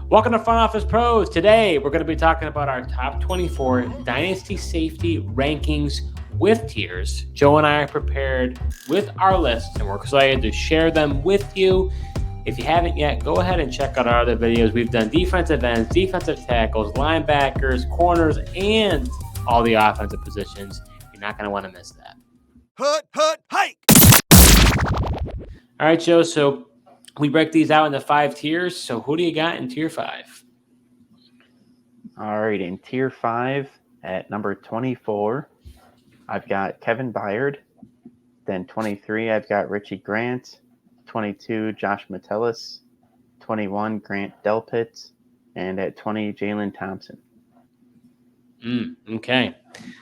Welcome to Front Office Pros. Today, we're going to be talking about our top 24 Dynasty safety rankings with tiers. Joe and I are prepared with our lists, and we're excited to share them with you. If you haven't yet, go ahead and check out our other videos. We've done defensive ends, defensive tackles, linebackers, corners, and all the offensive positions. You're not going to want to miss that. Hike! All right, Joe, so we break these out into 5 tiers. So who do you got in tier 5? All right, in tier 5 at number 24, I've got Kevin Byard. Then 23, I've got Richie Grant. 22, Josh Metellus. 21, Grant Delpit. And at 20, Jalen Thompson. Okay.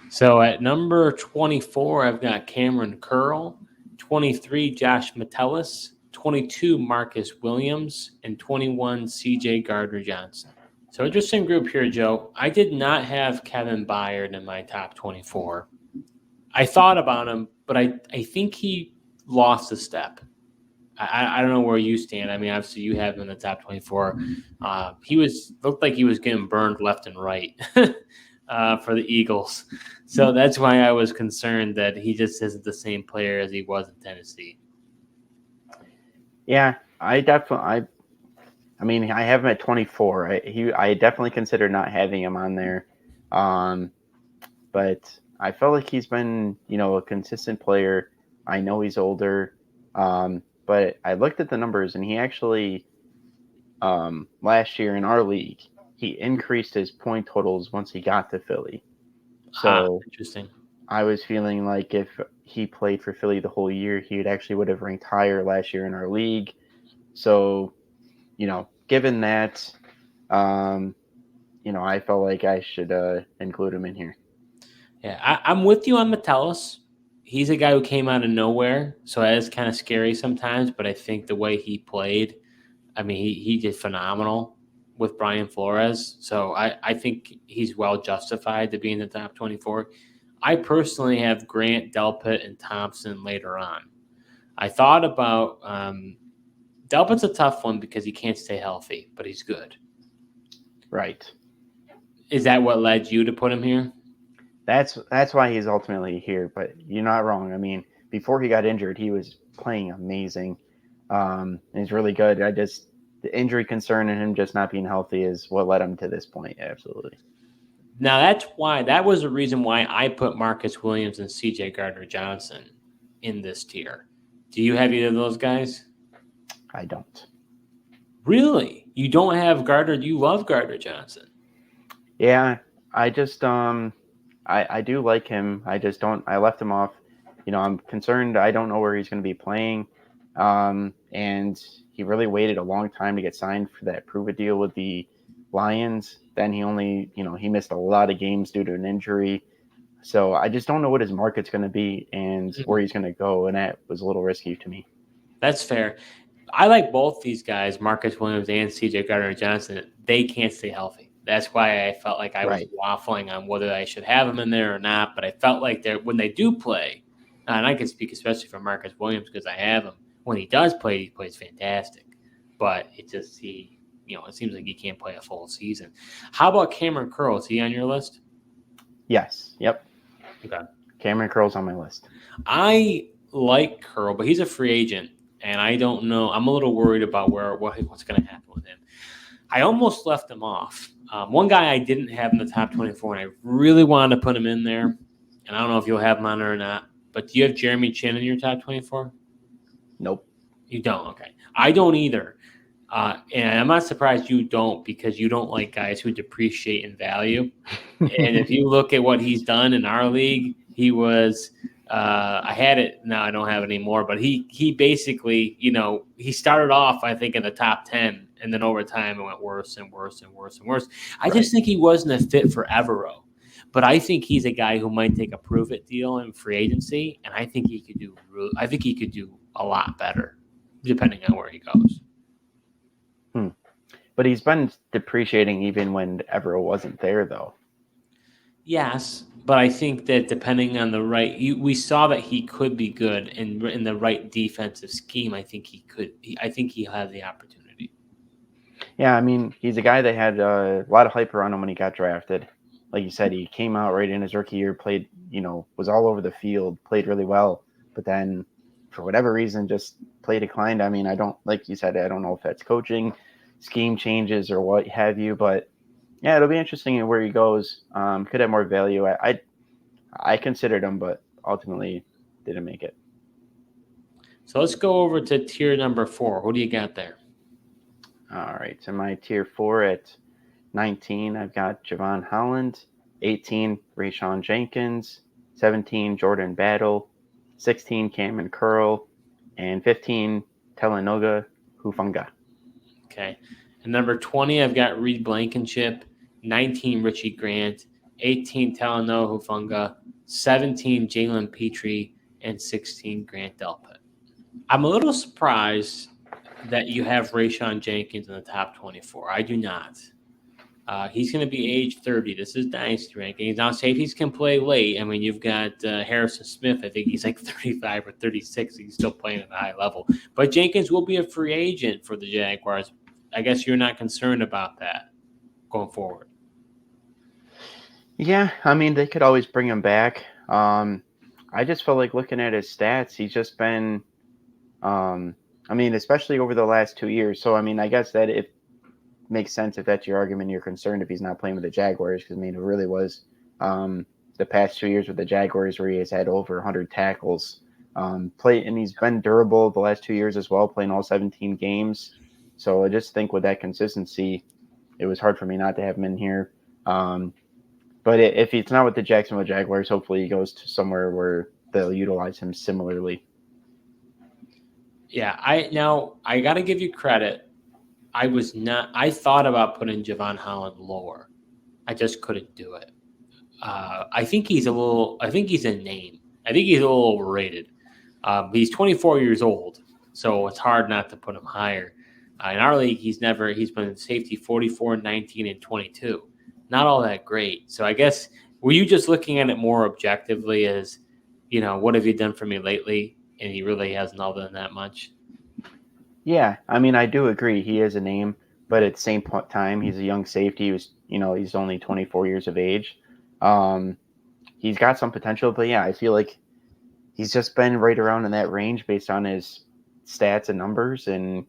So at number 24, I've got Cameron Curl. 23, Josh Metellus. 22, Marcus Williams. And 21, CJ Gardner-Johnson. So interesting group here, Joe. I did not have Kevin Byard in my top 24. I thought about him, but I think he lost a step. I don't know where you stand. I mean, obviously you have him in the top 24. He looked like he was getting burned left and right for the Eagles. So that's why I was concerned that he just isn't the same player as he was in Tennessee. Yeah, I have him at 24. I definitely considered not having him on there. But I felt like he's been, a consistent player. I know he's older. But I looked at the numbers, and he actually, last year in our league, he increased his point totals once he got to Philly. So interesting. I was feeling like if he played for Philly the whole year, he would have ranked higher last year in our league. So, given that, I felt like I should include him in here. Yeah, I'm with you on Metellus. He's a guy who came out of nowhere, so that is kind of scary sometimes. But I think the way he played, he did phenomenal with Brian Flores. So I think he's well justified to be in the top 24. I personally have Grant, Delpit, and Thompson later on. I thought about Delpit's a tough one because he can't stay healthy, but he's good. Right. Is that what led you to put him here? That's why he's ultimately here, but you're not wrong. I mean, before he got injured, he was playing amazing. And he's really good. The injury concern and him just not being healthy is what led him to this point. Absolutely. Now that was the reason why I put Marcus Williams and CJ Gardner-Johnson in this tier. Do you have either of those guys? I don't. Really? You don't have Gardner? You love Gardner-Johnson? Yeah, I just I do like him. I just don't. I left him off. I'm concerned. I don't know where he's going to be playing. And he really waited a long time to get signed for that prove-it deal with the Lions. Then he only, he missed a lot of games due to an injury. So I just don't know what his market's going to be and where he's going to go. And that was a little risky to me. That's fair. I like both these guys, Marcus Williams and CJ Gardner-Johnson. They can't stay healthy. That's why I felt like I was waffling on whether I should have them in there or not. But I felt like when they do play, and I can speak especially for Marcus Williams because I have him. When he does play, he plays fantastic. But it just it seems like he can't play a full season. How about Cameron Curl? Is he on your list? Yes. Yep. Okay. Cameron Curl's on my list. I like Curl, but he's a free agent, and I don't know. I'm a little worried about what's going to happen with him. I almost left him off. One guy I didn't have in the top 24, and I really wanted to put him in there, and I don't know if you'll have him on there or not, but do you have Jeremy Chin in your top 24? Nope. You don't? Okay. I don't either. And I'm not surprised you don't because you don't like guys who depreciate in value. And if you look at what he's done in our league, he was I had it. Now I don't have it anymore, but he basically, he started off, I think, in the top 10. And then over time, it went worse and worse and worse and worse. I just think he wasn't a fit for Evero. But I think he's a guy who might take a prove-it deal in free agency, and I think he could do a lot better, depending on where he goes. But he's been depreciating even when Evero wasn't there, though. Yes, but I think that depending on we saw that he could be good in the right defensive scheme. I think he could. I think he has the opportunity. Yeah, I mean, he's a guy that had a lot of hype around him when he got drafted. Like you said, he came out right in his rookie year, played, was all over the field, played really well, but then for whatever reason, just play declined. I mean, I don't, like you said, I don't know if that's coaching, scheme changes, or what have you, but yeah, it'll be interesting where he goes. Could have more value. I considered him, but ultimately didn't make it. So let's go over to tier number 4. Who do you got there? All right. So my tier 4 at 19, I've got Javon Holland. 18, Rayshawn Jenkins. 17, Jordan Battle. 16, Cameron Curl. And 15, Talanoga Hufanga. Okay. And number 20, I've got Reed Blankenship. 19, Richie Grant. 18, Talanoa Hufanga. 17, Jalen Petrie. And 16, Grant Delpit. I'm a little surprised that you have Rayshawn Jenkins in the top 24. I do not. He's going to be age 30. This is Dynasty rankings. Now, safeties can play late. I mean, you've got Harrison Smith. I think he's like 35 or 36. He's still playing at a high level. But Jenkins will be a free agent for the Jaguars. I guess you're not concerned about that going forward. Yeah, I mean, they could always bring him back. I just feel like looking at his stats, he's just been, I mean, especially over the last 2 years. So, I mean, I guess that it makes sense if that's your argument. You're concerned if he's not playing with the Jaguars, because, I mean, it really was the past 2 years with the Jaguars where he has had over 100 tackles. And he's been durable the last 2 years as well, playing all 17 games. So I just think with that consistency, it was hard for me not to have him in here. But if he's not with the Jacksonville Jaguars, hopefully he goes to somewhere where they'll utilize him similarly. Yeah, I got to give you credit. I thought about putting Javon Holland lower. I just couldn't do it. I think he's a name. I think he's a little overrated. He's 24 years old, so it's hard not to put him higher. In our league, he's been safety 44, 19, and 22. Not all that great. So I guess, were you just looking at it more objectively as, what have you done for me lately? And he really hasn't all done that much. Yeah, I mean, I do agree. He is a name, but at the same time, he's a young safety. He's only 24 years of age. He's got some potential, but yeah, I feel like he's just been right around in that range based on his stats and numbers. And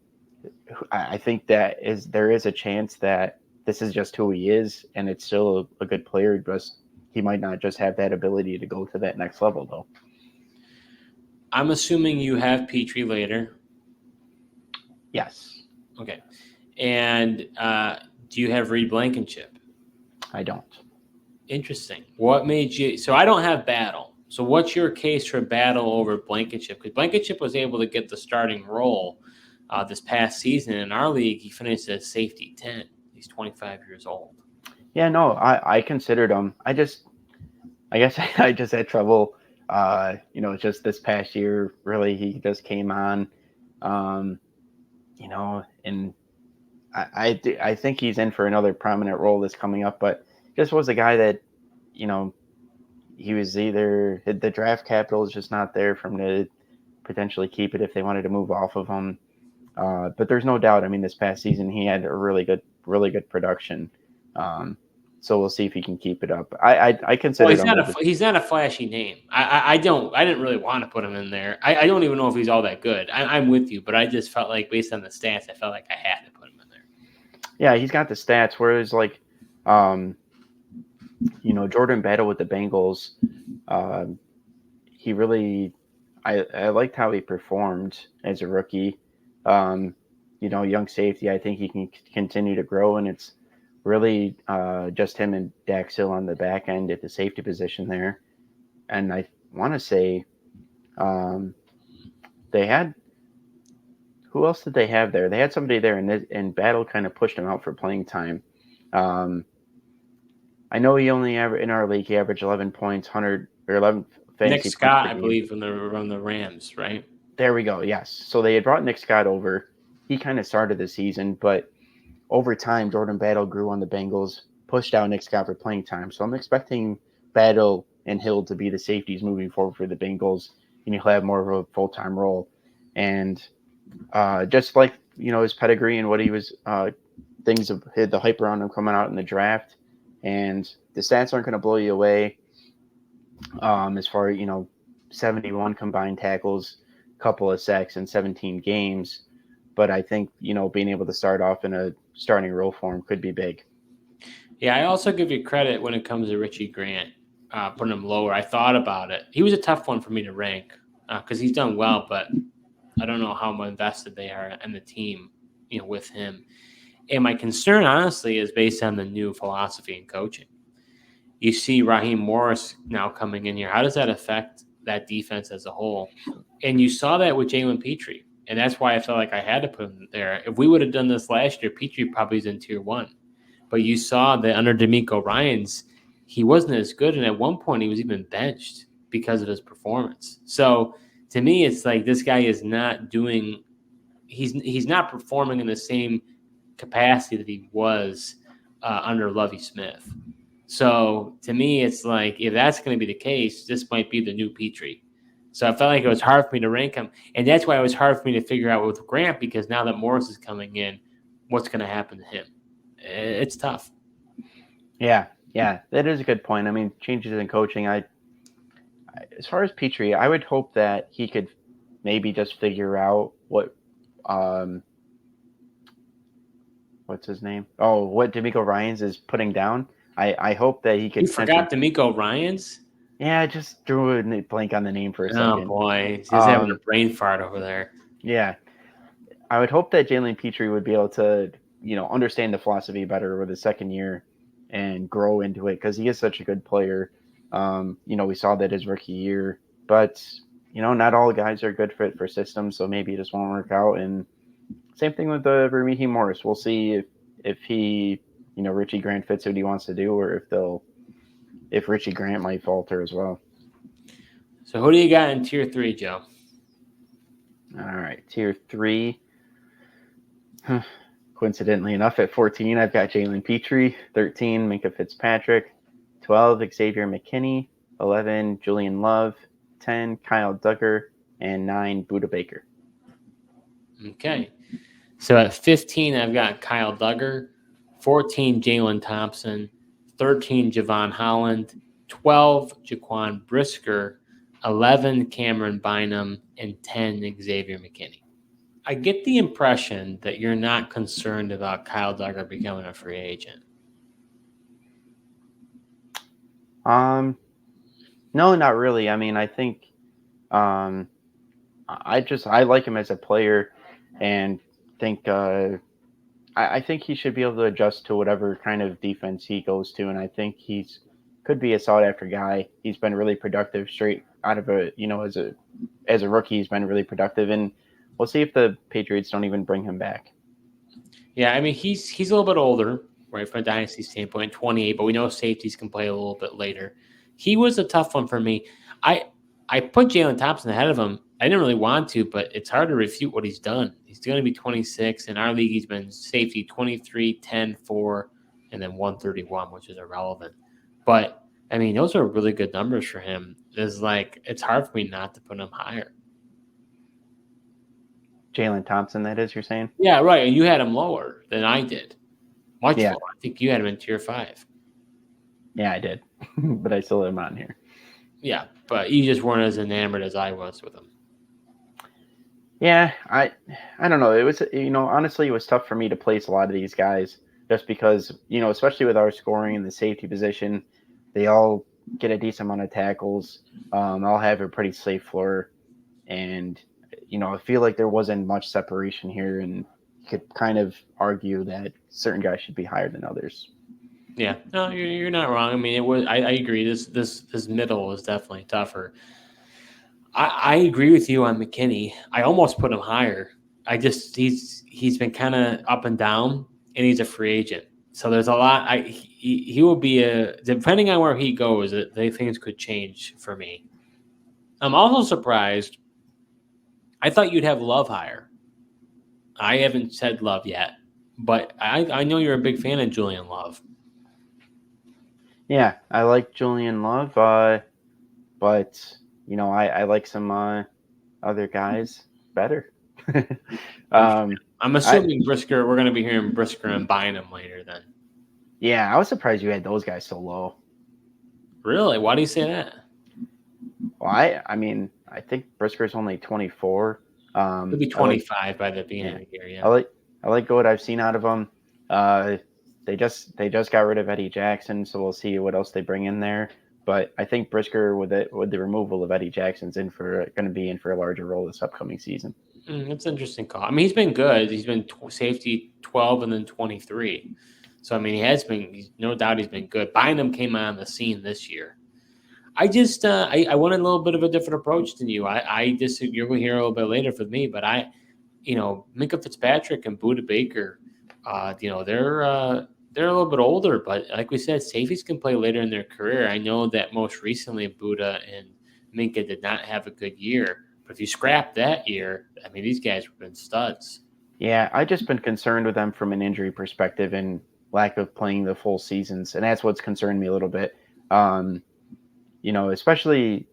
I think there is a chance that this is just who he is, and it's still a good player. Just he might not just have that ability to go to that next level, though. I'm assuming you have Petrie later. Yes. Okay. And do you have Reed Blankenship? I don't. Interesting. What made you? So I don't have Battle. So what's your case for Battle over Blankenship? Because Blankenship was able to get the starting role this past season. In our league, he finished as safety 10. He's 25 years old. Yeah, no, I considered him. I guess I just had trouble. Just this past year, really, he just came on. And I think he's in for another prominent role that's coming up, but just was a guy that, he was either the draft capital is just not there for him to potentially keep it if they wanted to move off of him. But there's no doubt. I mean, this past season he had a really good production. So we'll see if he can keep it up. I consider he's not a flashy name. I didn't really want to put him in there. I don't even know if he's all that good. I'm with you, but I just felt like based on the stats, I felt like I had to put him in there. Yeah, he's got the stats. Whereas like, Jordan Battle with the Bengals, he really, I liked how he performed as a rookie. Young safety. I think he can continue to grow, and it's really just him and Dax Hill on the back end at the safety position there. And I want to say they had – who else did they have there? They had somebody there, and Battle kind of pushed him out for playing time. I know he only in our league, he averaged 11 points, 100 or 11 fantasy Nick Scott, points I believe, from the Rams, right? There we go, yes. So they had brought Nick Scott over. He kind of started the season, but over time, Jordan Battle grew on the Bengals, pushed out Nick Scott for playing time. So I'm expecting Battle and Hill to be the safeties moving forward for the Bengals, and he'll have more of a full-time role. And just like, his pedigree and what he was the hype around him coming out in the draft, and the stats aren't going to blow you away. As far as 71 combined tackles, couple of sacks in 17 games, but I think being able to start off in a starting role for him could be big. Yeah, I also give you credit when it comes to Richie Grant, putting him lower. I thought about it. He was a tough one for me to rank because he's done well, but I don't know how invested they are in the team, with him. And my concern, honestly, is based on the new philosophy in coaching. You see Raheem Morris now coming in here. How does that affect that defense as a whole? And you saw that with Jalen Petrie, and that's why I felt like I had to put him there. If we would have done this last year, Petrie probably is in tier 1. But you saw that under D'Amico Ryans, he wasn't as good, and at one point he was even benched because of his performance. So to me, it's like this guy is not doing – he's not performing in the same capacity that he was under Lovie Smith. So to me, it's like if that's going to be the case, this might be the new Petrie. So I felt like it was hard for me to rank him, and that's why it was hard for me to figure out with Grant, because now that Morris is coming in, what's going to happen to him? It's tough. Yeah, that is a good point. I mean, changes in coaching. As far as Petrie, I would hope that he could maybe just figure out what what's his name? Oh, what D'Amico Ryans is putting down. I hope that he could. You forgot D'Amico Ryans? Yeah, I just drew a blank on the name for a second. Oh boy, he's having a brain fart over there. Yeah, I would hope that Jalen Petrie would be able to, understand the philosophy better over the second year and grow into it, because he is such a good player. We saw that his rookie year, but not all guys are a good fit for systems, so maybe it just won't work out. And same thing with Raheem Morris. We'll see if he, Richie Grant fits what he wants to do, or if Richie Grant might falter as well. So who do you got in tier 3, Joe? All right, tier 3. Coincidentally enough, at 14, I've got Jalen Petrie. 13, Minkah Fitzpatrick. 12, Xavier McKinney. 11, Julian Love. 10, Kyle Duggar. And 9, Budda Baker. Okay. So at 15, I've got Kyle Duggar. 14, Jalen Thompson. 13, Javon Holland. 12, Jaquan Brisker. 11, Cameron Bynum. And 10, Xavier McKinney. I get the impression that you're not concerned about Kyle Duggar becoming a free agent. No, not really. I mean, I think I like him as a player, and think I think he should be able to adjust to whatever kind of defense he goes to, and I think could be a sought after guy. He's been really productive straight out of as a rookie. He's been really productive, and we'll see if the Patriots don't even bring him back. Yeah, I mean, he's a little bit older, right, from a dynasty standpoint, 28, but we know safeties can play a little bit later. He was a tough one for me. I put Jalen Thompson ahead of him. I didn't really want to, but it's hard to refute what he's done. He's going to be 26. In our league, he's been safety 23, 10, 4, and then 131, which is irrelevant. But, I mean, those are really good numbers for him. It's hard for me not to put him higher. Jalen Thompson, that is, you're saying? Yeah, right. And you had him lower than I did. Much Yeah. lower. I think you had him in tier 5. Yeah, I did. But I still have him on here. Yeah, but you just weren't as enamored as I was with him. Yeah, I don't know. It was, honestly, it was tough for me to place a lot of these guys just because, especially with our scoring in the safety position, they all get a decent amount of tackles. I'll have a pretty safe floor. And, I feel like there wasn't much separation here, and you could kind of argue that certain guys should be higher than others. Yeah, no, you're not wrong. I mean, it was. I agree. This middle was definitely tougher. I agree with you on McKinney. I almost put him higher. He's been kind of up and down, and he's a free agent. So there's a lot. He will be depending on where he goes. Things could change for me. I'm also surprised. I thought you'd have Love higher. I haven't said Love yet, but I know you're a big fan of Julian Love. Yeah, I like Julian Love, but I like some other guys better. I'm assuming Brisker. We're going to be hearing Brisker and Bynum later then. Yeah, I was surprised you had those guys so low. Really? Why do you say that? Well, I mean, I think Brisker's only 24. He'll be 25 by the beginning of the year. Yeah. I like what I've seen out of them. They just got rid of Eddie Jackson, so we'll see what else they bring in there. But I think Brisker, with the removal of Eddie Jackson's going to be in for a larger role this upcoming season. That's an interesting call. I mean, he's been good. He's been safety 12 and then 23. So I mean, he's no doubt he's been good. Bynum came on the scene this year. I just I wanted a little bit of a different approach than you. I disagree. You're going to hear a little bit later from me, but Minka Fitzpatrick and Budda Baker, they're a little bit older, but like we said, safeties can play later in their career. I know that most recently Budda and Minka did not have a good year, but if you scrap that year, I mean, these guys have been studs. Yeah, I've just been concerned with them from an injury perspective and lack of playing the full seasons, and that's what's concerned me a little bit. Especially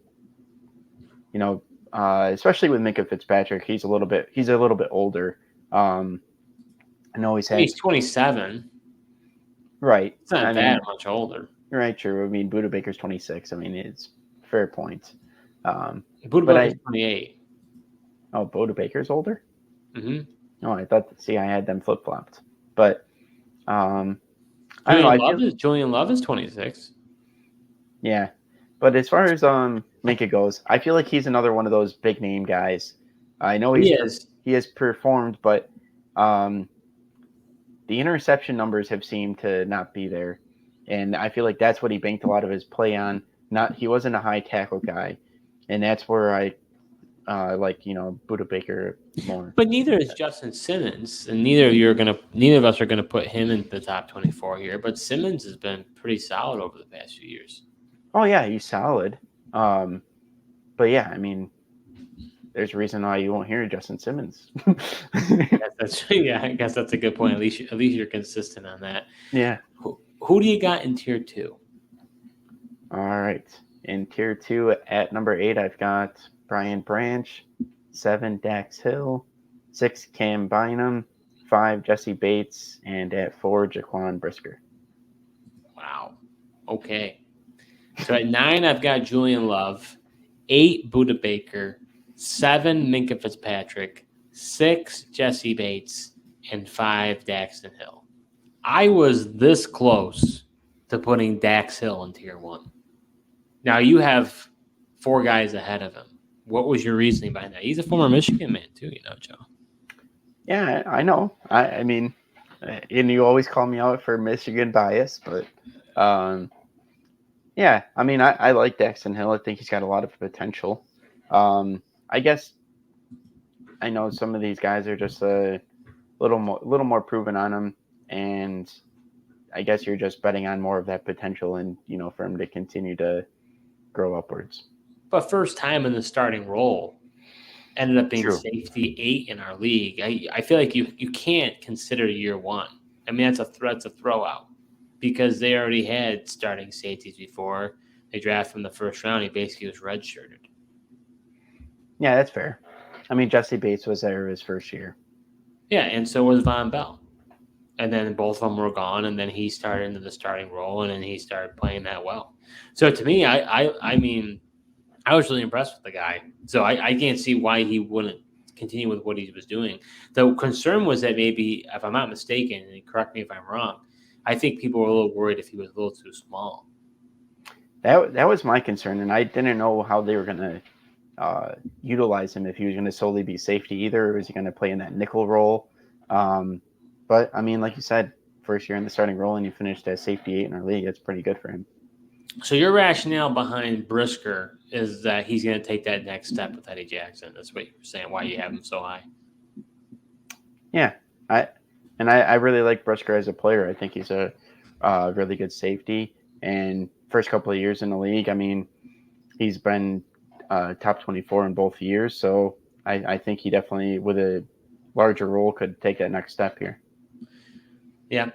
with Minka Fitzpatrick, he's a little bit older. I know he's 27. Right. It's not that much older. Right, true. I mean, Budda Baker's 26. I mean, it's a fair point. Budda Baker's 28. Oh, Budda Baker's older? Mm-hmm. Oh, I had them flip-flopped. But Julian Love is 26. Yeah. But as far as Minka goes, I feel like he's another one of those big name guys. I know he has performed, but the interception numbers have seemed to not be there, and I feel like that's what he banked a lot of his play on. He wasn't a high tackle guy, and that's where I like Budda Baker more. But neither is Justin Simmons, and neither of us are gonna put him in the top 24 here. But Simmons has been pretty solid over the past few years. Oh yeah, he's solid. But yeah, I mean, there's a reason why you won't hear Justin Simmons. I guess that's a good point. At least you're consistent on that. Yeah. Who do you got in tier 2? All right, in tier 2 at number 8, I've got Brian Branch, 7 Dax Hill, 6 Cam Bynum, 5 Jesse Bates, and at 4 Jaquan Brisker. Wow. Okay. So at 9, I've got Julian Love, 8 Budda Baker, 7 Minka Fitzpatrick, 6 Jesse Bates, and 5 Daxton Hill. I was this close to putting Dax Hill in tier 1. Now you have 4 guys ahead of him. What was your reasoning behind that? He's a former Michigan man too, Joe. Yeah, I know. I mean, and you always call me out for Michigan bias, but yeah, I mean, I like Daxton Hill. I think he's got a lot of potential. I guess I know some of these guys are just a little more proven on him, and I guess you're just betting on more of that potential and for him to continue to grow upwards. But first time in the starting role, ended up being True. safety 8 in our league. I feel like you can't consider year 1. I mean, that's a throw out. Because they already had starting safeties before. They drafted from the first round. He basically was redshirted. Yeah, that's fair. I mean, Jesse Bates was there his first year. Yeah, and so was Von Bell. And then both of them were gone, and then he started into the starting role, and then he started playing that well. So to me, I mean, I was really impressed with the guy. So I can't see why he wouldn't continue with what he was doing. The concern was that maybe, if I'm not mistaken, and correct me if I'm wrong, I think people were a little worried if he was a little too small. That was my concern, and I didn't know how they were going to utilize him, if he was going to solely be safety either, or was he going to play in that nickel role. But, I mean, like you said, first year in the starting role, and you finished as safety 8 in our league. That's pretty good for him. So your rationale behind Brisker is that he's going to take that next step with Eddie Jackson. That's what you're saying, why you have him so high. Yeah, I really like Brisker as a player. I think he's a really good safety. And first couple of years in the league, I mean, he's been top 24 in both years. So I think he definitely, with a larger role, could take that next step here. Yeah,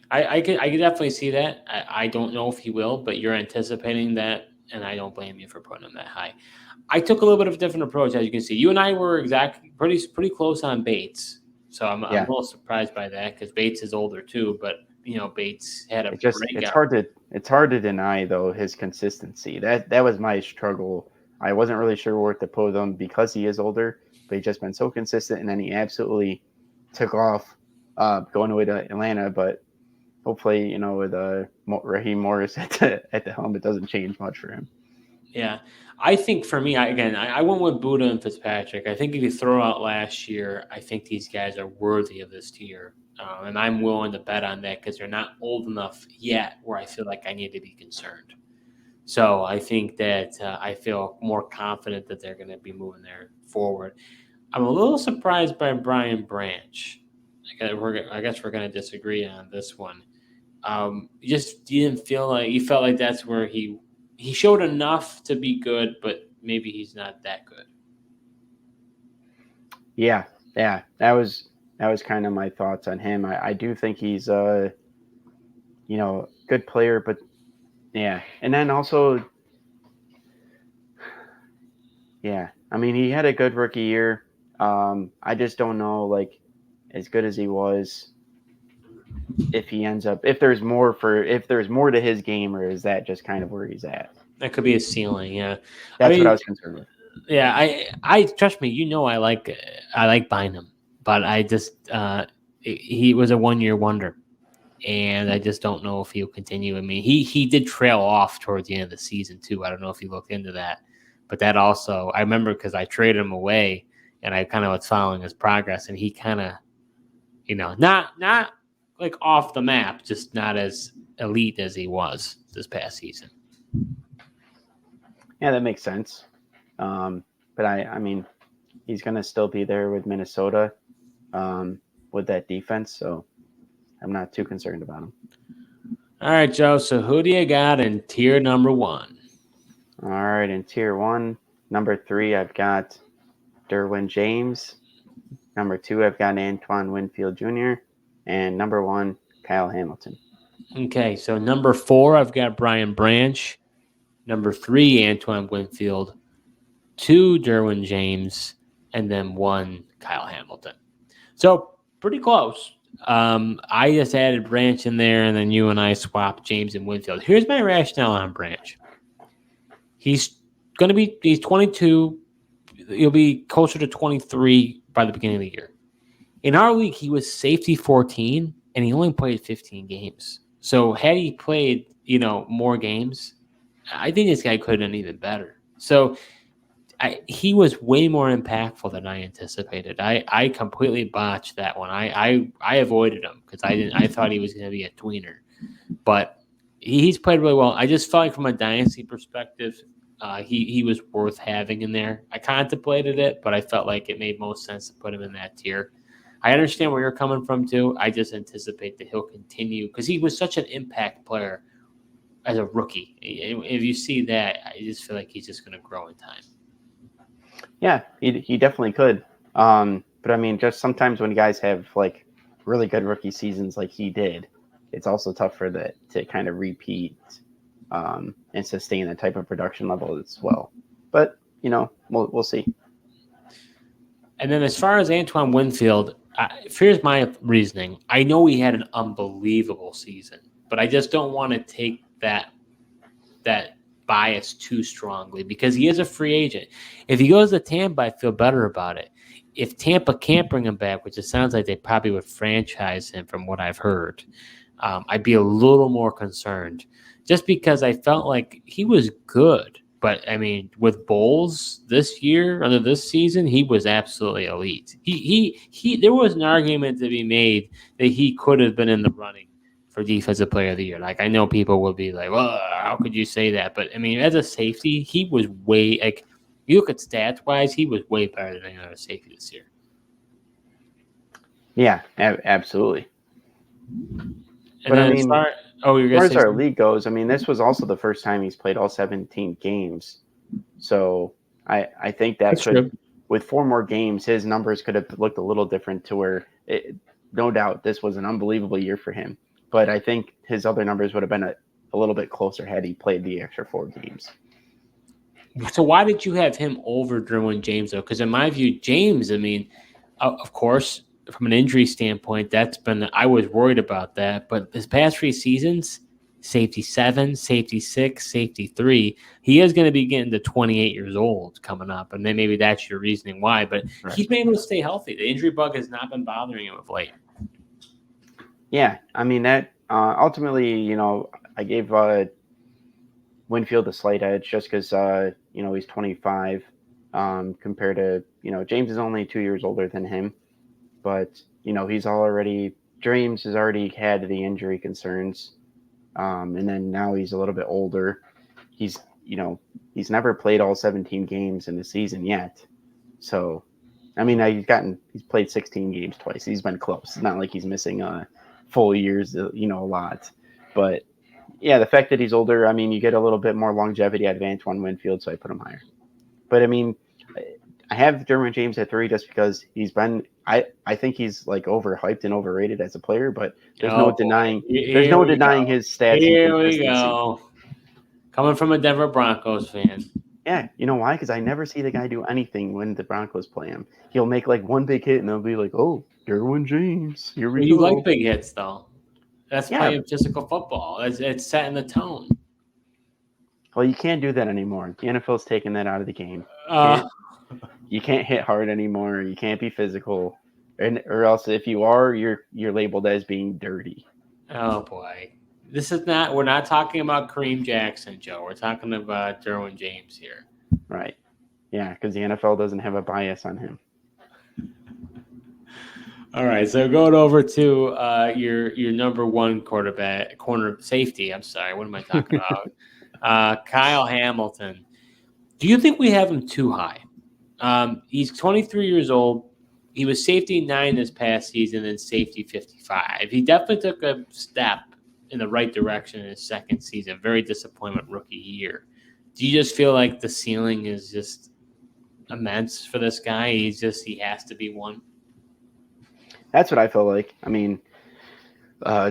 I could definitely see that. I don't know if he will, but you're anticipating that, and I don't blame you for putting him that high. I took a little bit of a different approach, as you can see. You and I were pretty close on Bates. So I'm a little surprised by that because Bates is older too, but Bates had a breakout. It's hard to deny though his consistency. That was my struggle. I wasn't really sure where to put him because he is older, but he's just been so consistent, and then he absolutely took off going away to Atlanta. But hopefully, with Raheem Morris at the helm, it doesn't change much for him. Yeah, I think for me, I went with Buddha and Fitzpatrick. I think if you throw out last year, I think these guys are worthy of this tier. And I'm willing to bet on that because they're not old enough yet where I feel like I need to be concerned. So I think that I feel more confident that they're going to be moving there forward. I'm a little surprised by Brian Branch. I guess we're going to disagree on this one. You felt like that's where he showed enough to be good, but maybe he's not that good. Yeah, that was kind of my thoughts on him. I do think he's a good player, but yeah, and then also, yeah, I mean he had a good rookie year. I just don't know, like, as good as he was, if there's more to his game, or is that just kind of where he's at? That could be a ceiling. Yeah, that's what I was concerned with. Yeah, I trust me. I like Bynum, but I just he was a 1-year wonder, and I just don't know if he'll continue. I mean, he did trail off towards the end of the season too. I don't know if you looked into that, but that also I remember because I traded him away, and I kind of was following his progress, and he kind of, not like off the map, just not as elite as he was this past season. Yeah, that makes sense. But I mean, he's going to still be there with Minnesota with that defense, so I'm not too concerned about him. All right, Joe. So who do you got in tier number 1? All right, in tier 1, number 3, I've got Derwin James. Number 2, I've got Antoine Winfield Jr. And number 1, Kyle Hamilton. Okay, so number 4, I've got Brian Branch. Number 3, Antoine Winfield. 2, Derwin James. And then 1, Kyle Hamilton. So pretty close. I just added Branch in there, and then you and I swapped James and Winfield. Here's my rationale on Branch. He's 22. He'll be closer to 23 by the beginning of the year. In our league, he was safety 14, and he only played 15 games. So had he played, more games, I think this guy could have done even better. So he was way more impactful than I anticipated. I completely botched that one. I avoided him because I thought he was going to be a tweener, but he's played really well. I just felt like from a dynasty perspective, he was worth having in there. I contemplated it, but I felt like it made most sense to put him in that tier. I understand where you're coming from too. I just anticipate that he'll continue because he was such an impact player as a rookie. If you see that, I just feel like he's just going to grow in time. Yeah, he definitely could. But I mean, just sometimes when guys have like really good rookie seasons like he did, it's also tough for that to kind of repeat and sustain that type of production level as well. But we'll see. And then as far as Antoine Winfield, here's my reasoning. I know he had an unbelievable season, but I just don't want to take that bias too strongly because he is a free agent. If he goes to Tampa, I feel better about it. If Tampa can't bring him back, which it sounds like they probably would franchise him from what I've heard, I'd be a little more concerned just because I felt like he was good. But, I mean, with Bowles this year, under this season, he was absolutely elite. There was an argument to be made that he could have been in the running for Defensive Player of the Year. Like, I know people will be like, well, how could you say that? But, I mean, as a safety, he was way, like, you look at stats-wise, he was way better than any other safety this year. Yeah, absolutely. And then as far as our league goes, I mean, this was also the first time he's played all 17 games. So I think that's true. With 4 more games, his numbers could have looked a little different to where, no doubt, this was an unbelievable year for him. But I think his other numbers would have been a little bit closer had he played the extra 4 games. So why did you have him over Derwin James, though? Because in my view, James, I mean, of course, from an injury standpoint, I was worried about that. But his past 3 seasons, safety 7, safety 6, safety 3, he is going to be getting to 28 years old coming up. And then maybe that's your reasoning why. But he's been able to stay healthy. The injury bug has not been bothering him of late. Yeah, I mean, that ultimately, I gave Winfield a slight edge just because, he's 25 compared to, James is only 2 years older than him. But, James has already had the injury concerns. And then now he's a little bit older. He's never played all 17 games in the season yet. So, I mean, he's played 16 games twice. He's been close. It's not like he's missing full years, a lot. But yeah, the fact that he's older, I mean, you get a little bit more longevity out of Antoine Winfield, so I put him higher. But I mean, I have Derwin James at 3 just because he's been. I think he's like overhyped and overrated as a player, but there's no denying his stats. Here we go. Coming from a Denver Broncos fan. Yeah, you know why? Because I never see the guy do anything when the Broncos play him. He'll make like one big hit, and they'll be like, "Oh, Derwin James, here we go." You like big hits, though. That's playing physical football. It's setting the tone. Well, you can't do that anymore. The NFL's taking that out of the game. You can't hit hard anymore. You can't be physical, or else if you are, you're labeled as being dirty. Oh boy, we're not talking about Kareem Jackson, Joe. We're talking about Derwin James here. Right. Yeah, because the NFL doesn't have a bias on him. All right, so going over to your number 1 corner safety. I'm sorry, what am I talking about? Kyle Hamilton. Do you think we have him too high? He's 23 years old. He was safety 9 this past season and safety 55. He definitely took a step in the right direction in his second season. Very disappointment rookie year. Do you just feel like the ceiling is just immense for this guy? He has to be one. That's what I feel like. I mean,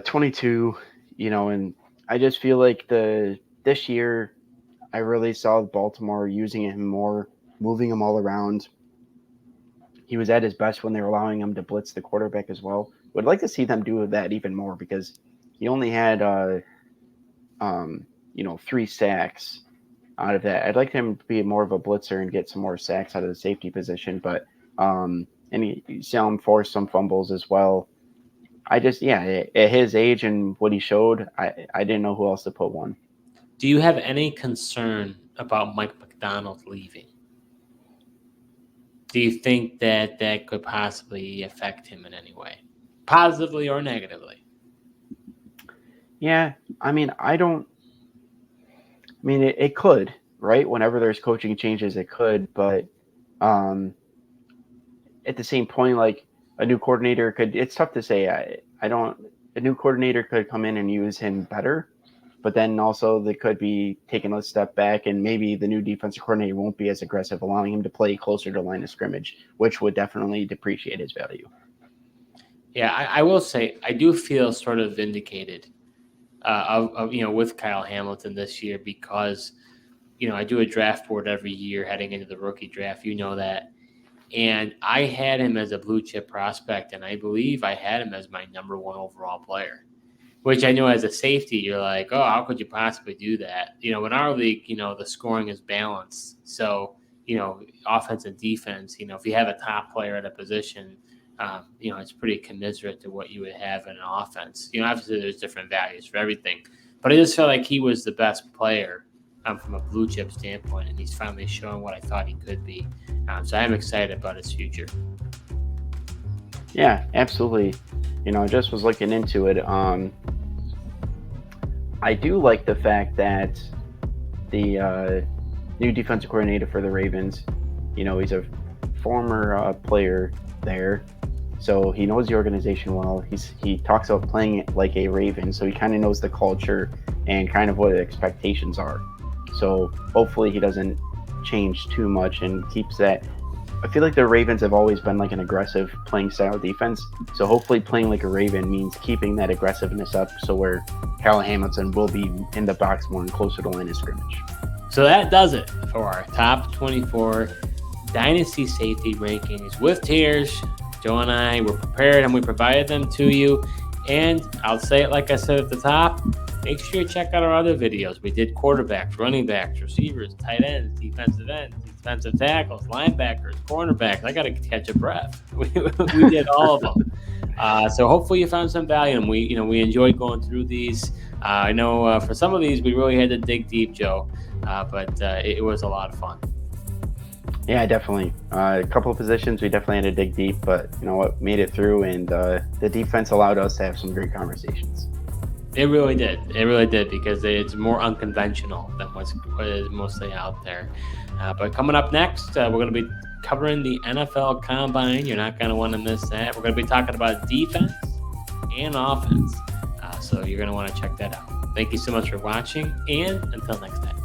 22, and I just feel like this year I really saw Baltimore using him more, moving him all around. He was at his best when they were allowing him to blitz the quarterback as well. Would like to see them do that even more because he only had 3 sacks out of that. I'd like him to be more of a blitzer and get some more sacks out of the safety position, but and you saw him force some fumbles as well. At his age and what he showed, I didn't know who else to put one. Do you have any concern about Mike McDonald leaving? Do you think that could possibly affect him in any way, positively or negatively? Yeah, I mean, it could, right? Whenever there's coaching changes, it could, but at the same point, like a new coordinator it's tough to say. A new coordinator could come in and use him better, but then also they could be taking a step back and maybe the new defensive coordinator won't be as aggressive, allowing him to play closer to line of scrimmage, which would definitely depreciate his value. Yeah, I will say I do feel sort of vindicated with Kyle Hamilton this year because, I do a draft board every year heading into the rookie draft. You know that. And I had him as a blue chip prospect, and I believe I had him as my number 1 overall player, which I know as a safety, you're like, oh, how could you possibly do that? In our league, the scoring is balanced. So, offense and defense, if you have a top player at a position, it's pretty commiserate to what you would have in an offense. Obviously there's different values for everything, but I just felt like he was the best player from a blue chip standpoint, and he's finally showing what I thought he could be. So I'm excited about his future. Yeah, absolutely. I just was looking into it. I do like the fact that the new defensive coordinator for the Ravens, he's a former player there, so he knows the organization well. He talks about playing it like a Raven, so he kind of knows the culture and kind of what the expectations are. So hopefully he doesn't change too much and keeps that. I feel like the Ravens have always been like an aggressive playing style defense. So hopefully playing like a Raven means keeping that aggressiveness up so where Kyle Hamilton will be in the box more and closer to line of scrimmage. So that does it for our top 24 Dynasty safety rankings with tiers. Joe and I were prepared, and we provided them to you. And I'll say it like I said at the top, make sure you check out our other videos. We did quarterbacks, running backs, receivers, tight ends, defensive tackles, linebackers, cornerbacks. I got to catch a breath. We did all of them. So hopefully you found some value, and we enjoyed going through these. I know for some of these we really had to dig deep, Joe, but it was a lot of fun. Yeah, definitely. A couple of positions we definitely had to dig deep, but you know what, made it through, and the defense allowed us to have some great conversations. It really did. It really did, because it's more unconventional than what is mostly out there. But coming up next, we're going to be covering the NFL Combine. You're not going to want to miss that. We're going to be talking about defense and offense. So you're going to want to check that out. Thank you so much for watching, and until next time.